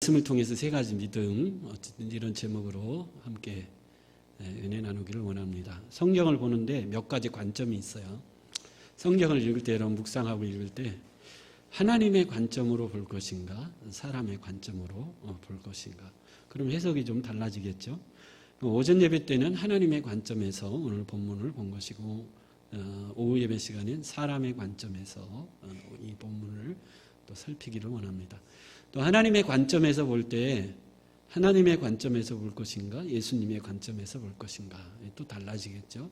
말씀을 통해서 세 가지 믿음, 어쨌든 이런 제목으로 함께 은혜 나누기를 원합니다. 성경을 보는데 몇 가지 관점이 있어요. 성경을 읽을 때, 여러분 묵상하고 읽을 때 하나님의 관점으로 볼 것인가, 사람의 관점으로 볼 것인가. 그럼 해석이 좀 달라지겠죠. 오전 예배 때는 하나님의 관점에서 오늘 본문을 본 것이고, 오후 예배 시간엔 사람의 관점에서 이 본문을 또 살피기를 원합니다. 또 하나님의 관점에서 볼 때 하나님의 관점에서 볼 것인가, 예수님의 관점에서 볼 것인가, 또 달라지겠죠.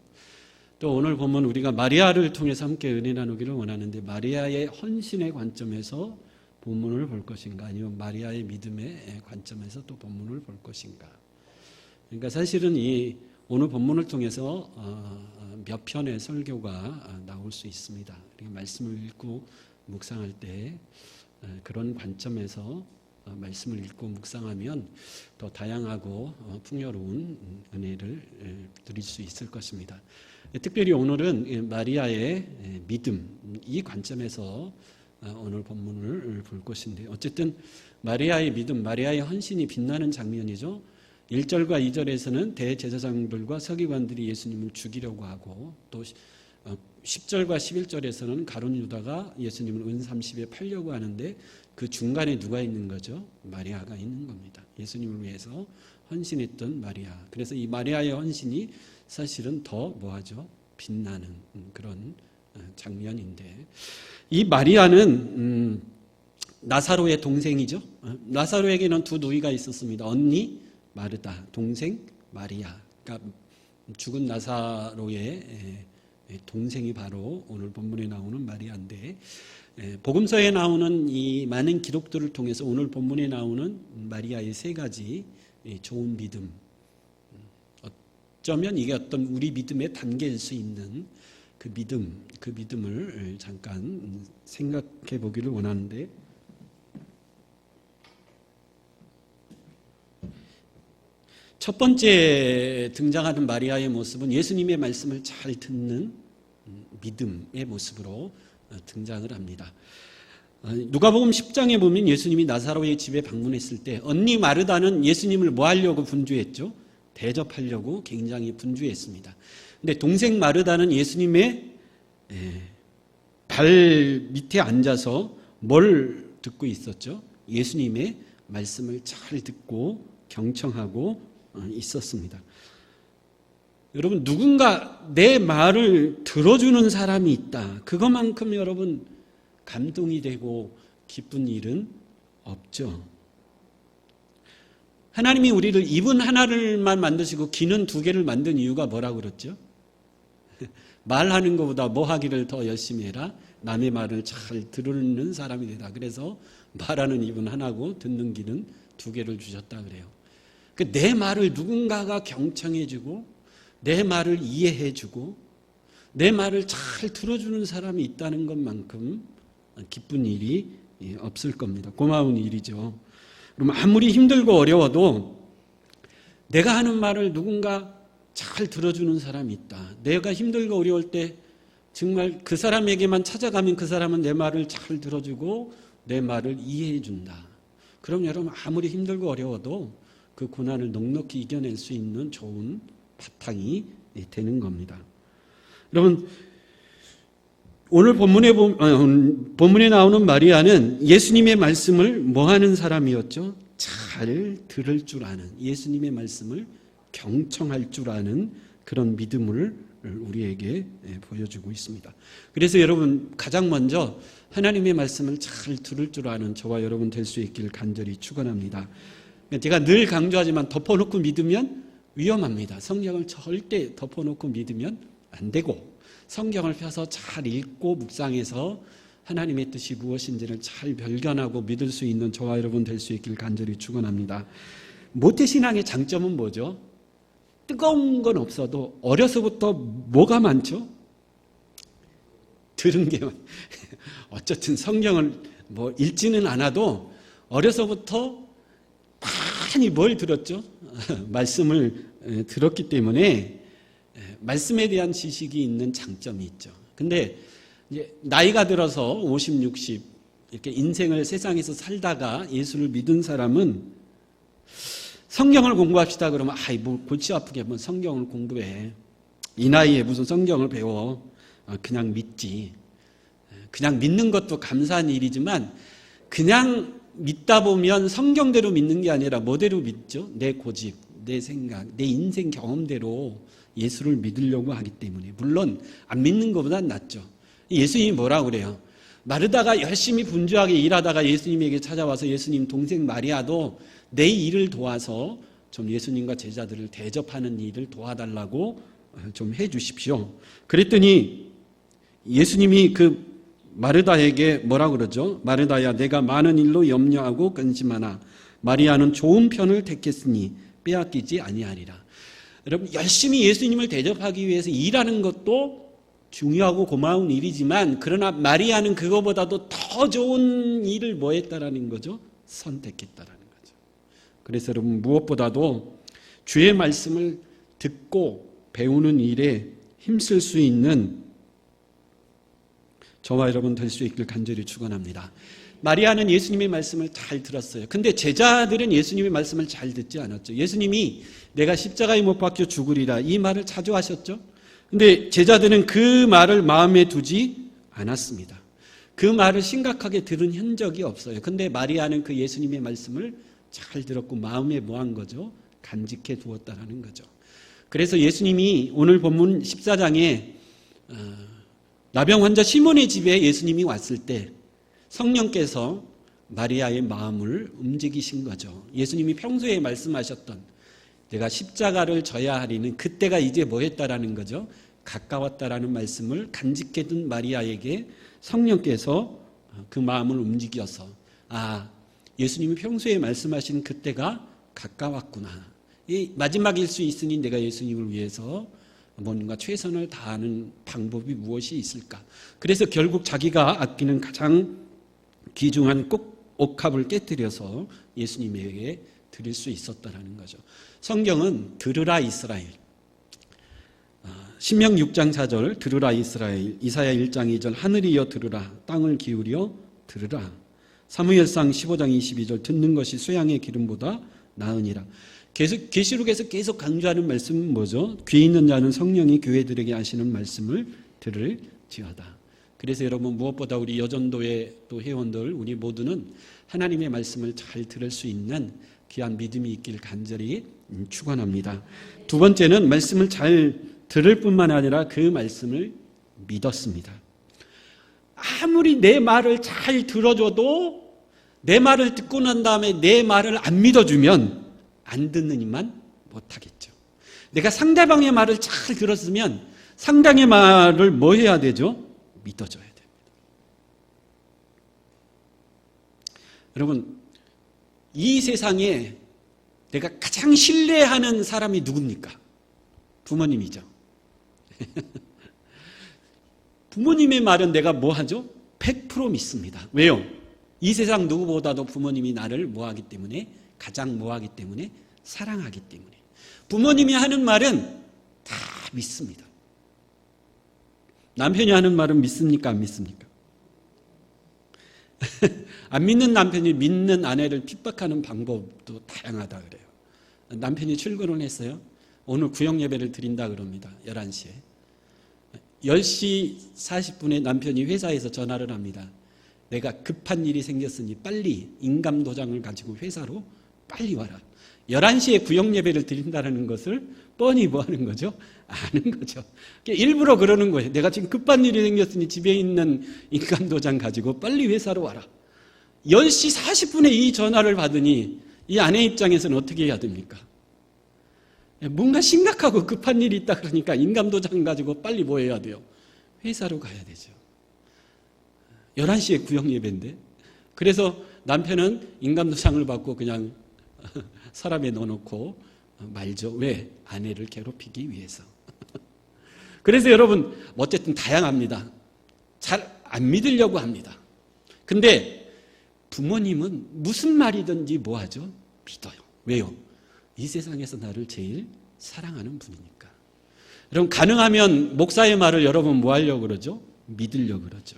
또 오늘 보면 우리가 마리아를 통해서 함께 은혜 나누기를 원하는데, 마리아의 헌신의 관점에서 본문을 볼 것인가, 아니면 마리아의 믿음의 관점에서 또 본문을 볼 것인가. 그러니까 사실은 이 오늘 본문을 통해서 몇 편의 설교가 나올 수 있습니다. 우리가 말씀을 읽고 묵상할 때 그런 관점에서 말씀을 읽고 묵상하면 더 다양하고 풍요로운 은혜를 드릴 수 있을 것입니다. 특별히 오늘은 마리아의 믿음, 이 관점에서 오늘 본문을 볼 것인데, 어쨌든 마리아의 믿음, 마리아의 헌신이 빛나는 장면이죠. 1절과 2절에서는 대제사장들과 서기관들이 예수님을 죽이려고 하고, 또 10절과 11절에서는 가룟 유다가 예수님을 은 30에 팔려고 하는데, 그 중간에 누가 있는 거죠? 마리아가 있는 겁니다. 예수님을 위해서 헌신했던 마리아. 그래서 이 마리아의 헌신이 사실은 더 뭐하죠? 빛나는 그런 장면인데, 이 마리아는 나사로의 동생이죠. 나사로에게는 두 누이가 있었습니다. 언니 마르다, 동생 마리아. 그러니까 죽은 나사로의 동생이 바로 오늘 본문에 나오는 마리아인데, 복음서에 나오는 이 많은 기록들을 통해서 오늘 본문에 나오는 마리아의 세 가지 좋은 믿음, 어쩌면 이게 어떤 우리 믿음의 단계일 수 있는 그 믿음을 잠깐 생각해 보기를 원하는데, 첫 번째 등장하는 마리아의 모습은 예수님의 말씀을 잘 듣는 믿음의 모습으로 등장을 합니다. 누가복음 10장에 보면 예수님이 나사로의 집에 방문했을 때 언니 마르다는 예수님을 뭐 하려고 분주했죠? 대접하려고 굉장히 분주했습니다. 근데 동생 마르다는 예수님의 발 밑에 앉아서 뭘 듣고 있었죠? 예수님의 말씀을 잘 듣고 경청하고 있었습니다. 여러분, 누군가 내 말을 들어주는 사람이 있다. 그것만큼 여러분 감동이 되고 기쁜 일은 없죠. 하나님이 우리를 입은 하나를만 만드시고 귀는 두 개를 만든 이유가 뭐라고 그랬죠? 말하는 것보다 뭐 하기를 더 열심히 해라. 남의 말을 잘 들는 사람이 되라. 그래서 말하는 입은 하나고 듣는 귀는 두 개를 주셨다 그래요. 내 말을 누군가가 경청해주고 내 말을 이해해주고 내 말을 잘 들어주는 사람이 있다는 것만큼 기쁜 일이 없을 겁니다. 고마운 일이죠. 그럼 아무리 힘들고 어려워도 내가 하는 말을 누군가 잘 들어주는 사람이 있다. 내가 힘들고 어려울 때 정말 그 사람에게만 찾아가면 그 사람은 내 말을 잘 들어주고 내 말을 이해해준다. 그럼 여러분, 아무리 힘들고 어려워도 그 고난을 넉넉히 이겨낼 수 있는 좋은 바탕이 되는 겁니다. 여러분, 오늘 본문에 나오는 마리아는 예수님의 말씀을 뭐 하는 사람이었죠? 잘 들을 줄 아는, 예수님의 말씀을 경청할 줄 아는 그런 믿음을 우리에게 보여주고 있습니다. 그래서 여러분, 가장 먼저 하나님의 말씀을 잘 들을 줄 아는 저와 여러분 될 수 있기를 간절히 축원합니다. 제가 늘 강조하지만 덮어놓고 믿으면 위험합니다. 성경을 절대 덮어놓고 믿으면 안 되고, 성경을 펴서 잘 읽고 묵상해서 하나님의 뜻이 무엇인지를 잘 발견하고 믿을 수 있는 저와 여러분 될 수 있기를 간절히 축원합니다. 모태신앙의 장점은 뭐죠? 뜨거운 건 없어도 어려서부터 뭐가 많죠? 들은 게 어쨌든 성경을 뭐 읽지는 않아도 어려서부터 많이 뭘 들었죠? 말씀을 들었기 때문에 말씀에 대한 지식이 있는 장점이 있죠. 근데 이제 나이가 들어서 50, 60 이렇게 인생을 세상에서 살다가 예수를 믿은 사람은 성경을 공부합시다 그러면 뭐 골치 아프게 뭐 성경을 공부해. 이 나이에 무슨 성경을 배워. 그냥 믿지. 그냥 믿는 것도 감사한 일이지만 그냥 믿다 보면 성경대로 믿는 게 아니라 뭐대로 믿죠? 내 고집, 내 생각, 내 인생 경험대로 예수를 믿으려고 하기 때문에 물론 안 믿는 것보단 낫죠. 예수님이 뭐라고 그래요? 마르다가 열심히 분주하게 일하다가 예수님에게 찾아와서 예수님 동생 마리아도 내 일을 도와서 좀 예수님과 제자들을 대접하는 일을 도와달라고 좀 해주십시오. 그랬더니 예수님이 그 마르다에게 뭐라고 그러죠? 마르다야 내가 많은 일로 염려하고 근심하나 마리아는 좋은 편을 택했으니 빼앗기지 아니하리라. 여러분 열심히 예수님을 대접하기 위해서 일하는 것도 중요하고 고마운 일이지만 그러나 마리아는 그거보다도 더 좋은 일을 뭐 했다라는 거죠? 선택했다라는 거죠. 그래서 여러분 무엇보다도 주의 말씀을 듣고 배우는 일에 힘쓸 수 있는 저와 여러분 될 수 있길 간절히 축원합니다. 마리아는 예수님의 말씀을 잘 들었어요. 근데 제자들은 예수님의 말씀을 잘 듣지 않았죠. 예수님이 내가 십자가에 못 박혀 죽으리라 이 말을 자주 하셨죠. 근데 제자들은 그 말을 마음에 두지 않았습니다. 그 말을 심각하게 들은 흔적이 없어요. 근데 마리아는 그 예수님의 말씀을 잘 들었고 마음에 뭐한 거죠? 간직해 두었다라는 거죠. 그래서 예수님이 오늘 본문 14장에 나병 환자 시몬의 집에 예수님이 왔을 때 성령께서 마리아의 마음을 움직이신 거죠. 예수님이 평소에 말씀하셨던 내가 십자가를 져야 하리는 그때가 이제 뭐 했다라는 거죠? 가까웠다라는 말씀을 간직해둔 마리아에게 성령께서 그 마음을 움직여서 예수님이 평소에 말씀하신 그때가 가까웠구나. 이 마지막일 수 있으니 내가 예수님을 위해서 뭔가 최선을 다하는 방법이 무엇이 있을까? 그래서 결국 자기가 아끼는 가장 귀중한 옥합을 깨뜨려서 예수님에게 드릴 수 있었다라는 거죠. 성경은 들으라 이스라엘, 신명 6장 4절 들으라 이스라엘, 이사야 1장 2절 하늘이여 들으라 땅을 기울여 들으라, 사무엘상 15장 22절 듣는 것이 수양의 기름보다 나으니라. 계속 계시록에서 계속 강조하는 말씀은 뭐죠? 귀 있는 자는 성령이 교회들에게 하시는 말씀을 들을지어다. 그래서 여러분 무엇보다 우리 여전도의 또 회원들 우리 모두는 하나님의 말씀을 잘 들을 수 있는 귀한 믿음이 있길 간절히 축원합니다. 두 번째는 말씀을 잘 들을 뿐만 아니라 그 말씀을 믿었습니다. 아무리 내 말을 잘 들어줘도 내 말을 듣고 난 다음에 내 말을 안 믿어주면 안 듣는 이만 못하겠죠. 내가 상대방의 말을 잘 들었으면 상대방의 말을 뭐 해야 되죠? 믿어줘야 됩니다. 여러분 이 세상에 내가 가장 신뢰하는 사람이 누굽니까? 부모님이죠. 부모님의 말은 내가 뭐 하죠? 100% 믿습니다. 왜요? 이 세상 누구보다도 부모님이 나를 뭐 하기 때문에 가장 뭐 하기 때문에 사랑하기 때문에 부모님이 하는 말은 다 믿습니다. 남편이 하는 말은 믿습니까? 안 믿습니까? 안 믿는 남편이 믿는 아내를 핍박하는 방법도 다양하다 그래요. 남편이 출근을 했어요. 오늘 구역 예배를 드린다 그럽니다. 11시에. 10시 40분에 남편이 회사에서 전화를 합니다. 내가 급한 일이 생겼으니 빨리 인감도장을 가지고 회사로 빨리 와라. 11시에 구역 예배를 드린다는 것을 뻔히 뭐 하는 거죠? 아는 거죠. 일부러 그러는 거예요. 내가 지금 급한 일이 생겼으니 집에 있는 인감도장 가지고 빨리 회사로 와라. 10시 40분에 이 전화를 받으니 이 아내 입장에서는 어떻게 해야 됩니까? 뭔가 심각하고 급한 일이 있다 그러니까 인감도장 가지고 빨리 뭐 해야 돼요? 회사로 가야 되죠. 11시에 구역 예배인데. 그래서 남편은 인감도장을 받고 그냥 서랍에 넣어놓고 말죠. 왜? 아내를 괴롭히기 위해서. 그래서 여러분 어쨌든 다양합니다. 잘 안 믿으려고 합니다. 근데 부모님은 무슨 말이든지 뭐 하죠? 믿어요. 왜요? 이 세상에서 나를 제일 사랑하는 분이니까. 여러분 가능하면 목사의 말을 여러분 뭐 하려고 그러죠? 믿으려고 그러죠.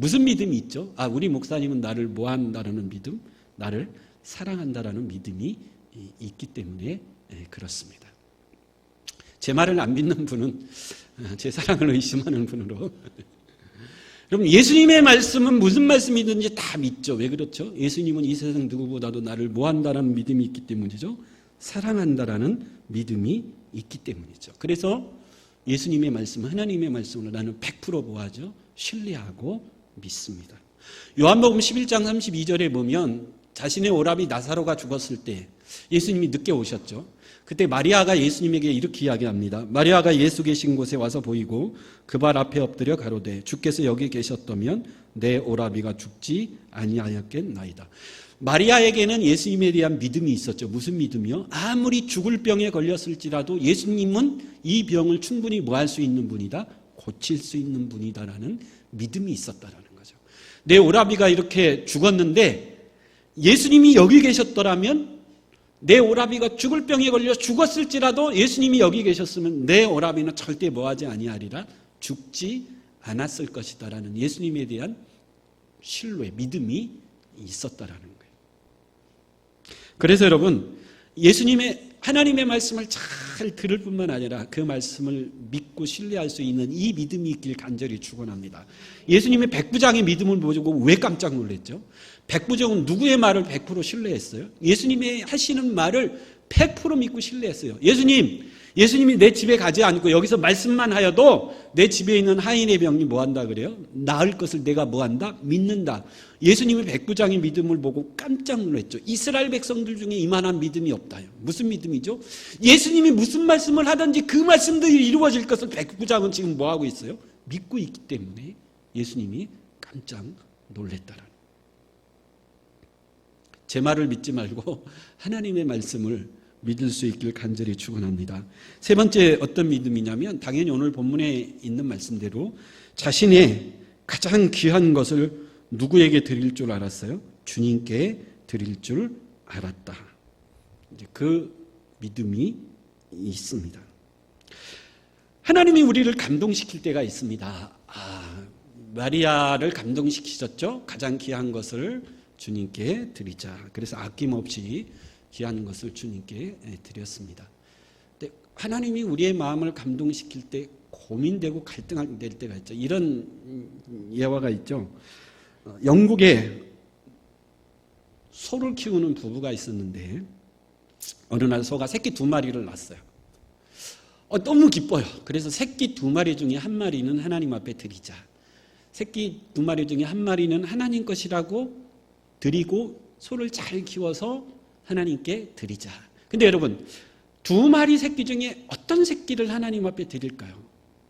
무슨 믿음이 있죠? 우리 목사님은 나를 뭐 한다라는 믿음, 나를 사랑한다라는 믿음이 있기 때문에 그렇습니다. 제 말을 안 믿는 분은 제 사랑을 의심하는 분으로. 그럼 예수님의 말씀은 무슨 말씀이든지 다 믿죠. 왜 그렇죠? 예수님은 이 세상 누구보다도 나를 뭐 한다라는 믿음이 있기 때문이죠. 사랑한다라는 믿음이 있기 때문이죠. 그래서 예수님의 말씀, 하나님의 말씀을 나는 100% 뭐하죠? 신뢰하고 믿습니다. 요한복음 11장 32절에 보면 자신의 오라비 나사로가 죽었을 때 예수님이 늦게 오셨죠. 그때 마리아가 예수님에게 이렇게 이야기합니다. 마리아가 예수 계신 곳에 와서 보이고 그 발 앞에 엎드려 가로되 주께서 여기 계셨다면 내 오라비가 죽지 아니하였겠나이다. 마리아에게는 예수님에 대한 믿음이 있었죠. 무슨 믿음이요? 아무리 죽을 병에 걸렸을지라도 예수님은 이 병을 충분히 뭐 할 수 있는 분이다? 고칠 수 있는 분이다라는 믿음이 있었다라는 거죠. 내 오라비가 이렇게 죽었는데 예수님이 여기 계셨더라면 내 오라비가 죽을 병에 걸려 죽었을지라도 예수님이 여기 계셨으면 내 오라비는 절대 뭐하지 아니하리라 죽지 않았을 것이다라는 예수님에 대한 신뢰, 믿음이 있었다라는 거예요. 그래서 여러분 예수님의 하나님의 말씀을 잘 들을 뿐만 아니라 그 말씀을 믿고 신뢰할 수 있는 이 믿음이 있길 간절히 축원합니다. 예수님의 백부장의 믿음을 보고 왜 깜짝 놀랐죠? 백부장은 누구의 말을 100% 신뢰했어요? 예수님의 하시는 말을 100% 믿고 신뢰했어요. 예수님이 내 집에 가지 않고 여기서 말씀만 하여도 내 집에 있는 하인의 병이 뭐 한다 그래요? 나을 것을 내가 뭐 한다? 믿는다. 예수님의 백부장의 믿음을 보고 깜짝 놀랐죠. 이스라엘 백성들 중에 이만한 믿음이 없다요. 무슨 믿음이죠? 예수님이 무슨 말씀을 하든지 그 말씀들이 이루어질 것을 백부장은 지금 뭐 하고 있어요? 믿고 있기 때문에 예수님이 깜짝 놀랐다라는. 제 말을 믿지 말고 하나님의 말씀을 믿을 수 있길 간절히 축원합니다. 세 번째 어떤 믿음이냐면 당연히 오늘 본문에 있는 말씀대로 자신의 가장 귀한 것을 누구에게 드릴 줄 알았어요? 주님께 드릴 줄 알았다. 이제 그 믿음이 있습니다. 하나님이 우리를 감동시킬 때가 있습니다. 마리아를 감동시키셨죠? 가장 귀한 것을 주님께 드리자. 그래서 아낌없이 귀한 것을 주님께 드렸습니다. 근데 하나님이 우리의 마음을 감동시킬 때 고민되고 갈등될 때가 있죠. 이런 예화가 있죠. 영국에 소를 키우는 부부가 있었는데 어느 날 소가 새끼 2마리를 낳았어요. 너무 기뻐요. 그래서 새끼 2마리 중에 1마리는 하나님 앞에 드리자. 새끼 2마리 중에 1마리는 하나님 것이라고 드리고 소를 잘 키워서 하나님께 드리자. 근데 여러분 2마리 새끼 중에 어떤 새끼를 하나님 앞에 드릴까요?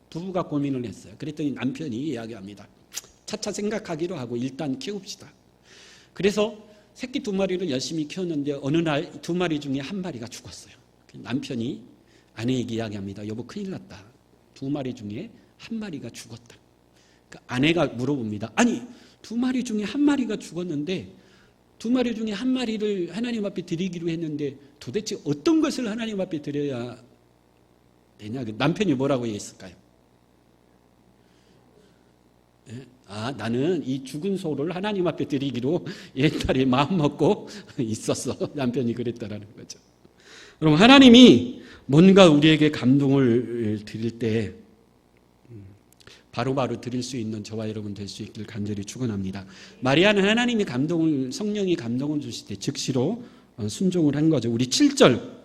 부부가 고민을 했어요. 그랬더니 남편이 이야기합니다. 차차 생각하기로 하고 일단 키웁시다. 그래서 새끼 2마리를 열심히 키웠는데 어느 날 2마리 중에 1마리가 죽었어요. 남편이 아내에게 이야기합니다. 여보 큰일 났다. 2마리 중에 1마리가 죽었다. 그러니까 아내가 물어봅니다. 아니 2마리 중에 1마리가 죽었는데 2마리 중에 1마리를 하나님 앞에 드리기로 했는데 도대체 어떤 것을 하나님 앞에 드려야 되냐? 남편이 뭐라고 했을까요? 나는 이 죽은 소를 하나님 앞에 드리기로 옛날에 마음 먹고 있었어. 남편이 그랬다라는 거죠. 그럼 하나님이 뭔가 우리에게 감동을 드릴 때 바로바로 드릴 수 있는 저와 여러분 될 수 있길 간절히 축원합니다. 마리아는 하나님이 성령이 감동을 주실 때 즉시로 순종을 한 거죠. 우리 7절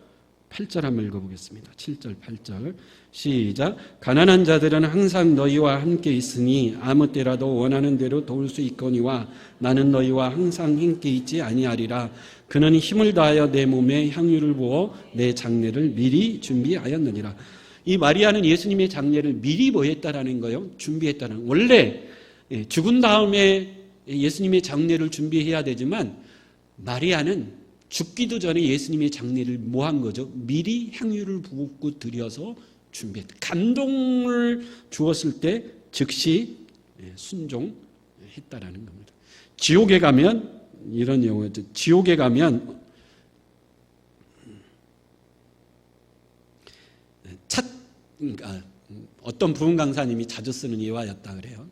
8절 한번 읽어보겠습니다. 7절 8절 시작. 가난한 자들은 항상 너희와 함께 있으니 아무 때라도 원하는 대로 도울 수 있거니와 나는 너희와 항상 함께 있지 아니하리라. 그는 힘을 다하여 내 몸에 향유를 부어 내 장례를 미리 준비하였느니라. 이 마리아는 예수님의 장례를 미리 뭐 했다라는 거예요? 준비했다는 거예요. 원래 죽은 다음에 예수님의 장례를 준비해야 되지만 마리아는 죽기도 전에 예수님의 장례를 뭐 한 거죠? 미리 향유를 붓고 드려서 준비했다. 감동을 주었을 때 즉시 순종했다라는 겁니다. 지옥에 가면 이런 경우죠. 지옥에 가면 그러니까 어떤 부흥 강사님이 자주 쓰는 예화였다 그래요.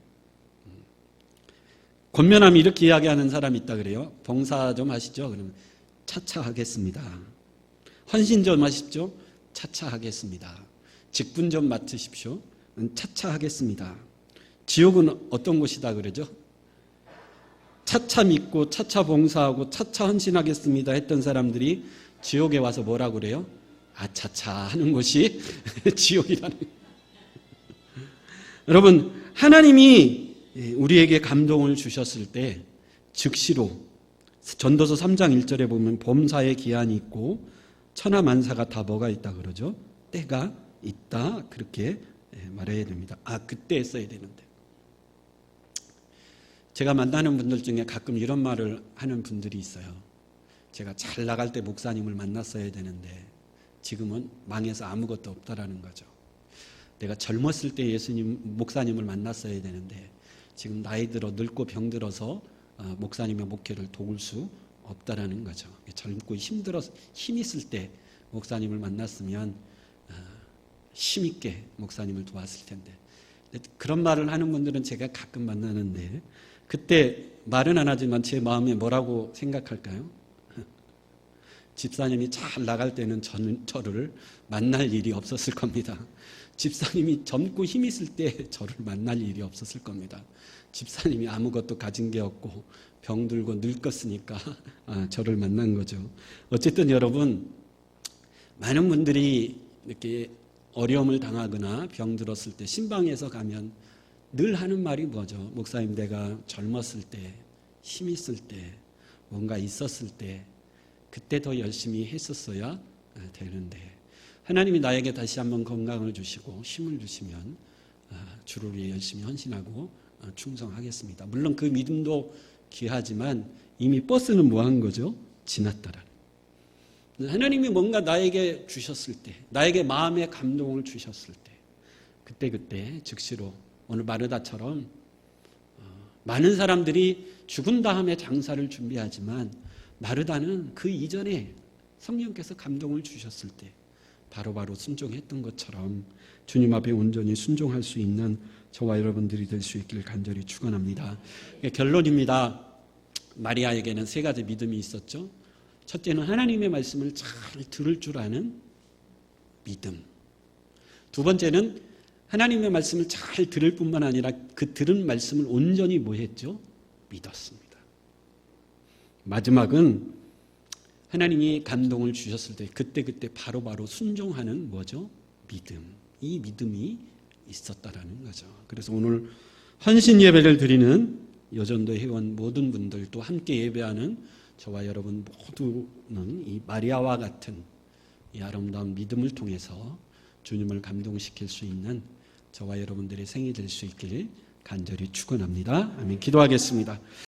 권면함이 이렇게 이야기하는 사람이 있다 그래요. 봉사 좀 하시죠. 그러면 차차 하겠습니다. 헌신 좀 하십시오. 차차 하겠습니다. 직분 좀 맡으십시오. 차차 하겠습니다. 지옥은 어떤 곳이다 그러죠? 차차 믿고 차차 봉사하고 차차 헌신하겠습니다 했던 사람들이 지옥에 와서 뭐라고 그래요? 아차차 하는 곳이 지옥이라는 거예요. 여러분, 하나님이 우리에게 감동을 주셨을 때 즉시로 전도서 3장 1절에 보면 범사의 기한이 있고 천하만사가 다 뭐가 있다 그러죠? 때가 있다 그렇게 말해야 됩니다. 그때 써야 되는데. 제가 만나는 분들 중에 가끔 이런 말을 하는 분들이 있어요. 제가 잘 나갈 때 목사님을 만났어야 되는데 지금은 망해서 아무것도 없다라는 거죠. 내가 젊었을 때 목사님을 만났어야 되는데 지금 나이 들어 늙고 병들어서 목사님의 목회를 도울 수 없다라는 거죠. 젊고 힘 있을 때 목사님을 만났으면 힘있게 목사님을 도왔을 텐데. 그런 말을 하는 분들은 제가 가끔 만나는데 그때 말은 안 하지만 제 마음에 뭐라고 생각할까요? 집사님이 잘 나갈 때는 저를 만날 일이 없었을 겁니다. 집사님이 젊고 힘 있을 때 저를 만날 일이 없었을 겁니다. 집사님이 아무것도 가진 게 없고 병들고 늙었으니까 저를 만난 거죠. 어쨌든 여러분, 많은 분들이 이렇게 어려움을 당하거나 병들었을 때 신방에서 가면 늘 하는 말이 뭐죠? 목사님, 내가 젊었을 때, 힘 있을 때, 뭔가 있었을 때 그때 더 열심히 했었어야 되는데 하나님이 나에게 다시 한번 건강을 주시고 힘을 주시면 주를 위해 열심히 헌신하고 충성하겠습니다. 물론 그 믿음도 귀하지만 이미 버스는 뭐 한 거죠? 지났다라는. 하나님이 뭔가 나에게 주셨을 때, 나에게 마음의 감동을 주셨을 때 그때 즉시로 오늘 마르다처럼 많은 사람들이 죽은 다음에 장사를 준비하지만 마르다는 그 이전에 성령께서 감동을 주셨을 때 바로바로 순종했던 것처럼 주님 앞에 온전히 순종할 수 있는 저와 여러분들이 될 수 있기를 간절히 축원합니다. 결론입니다. 마리아에게는 세 가지 믿음이 있었죠. 첫째는 하나님의 말씀을 잘 들을 줄 아는 믿음. 두 번째는 하나님의 말씀을 잘 들을 뿐만 아니라 그 들은 말씀을 온전히 뭐 했죠? 믿었습니다. 마지막은 하나님이 감동을 주셨을 때 그때 바로바로 순종하는 뭐죠? 믿음. 이 믿음이 있었다라는 거죠. 그래서 오늘 헌신 예배를 드리는 여전도 회원 모든 분들도 함께 예배하는 저와 여러분 모두는 이 마리아와 같은 이 아름다운 믿음을 통해서 주님을 감동시킬 수 있는 저와 여러분들의 생이 될 수 있기를 간절히 축원합니다. 아멘. 기도하겠습니다.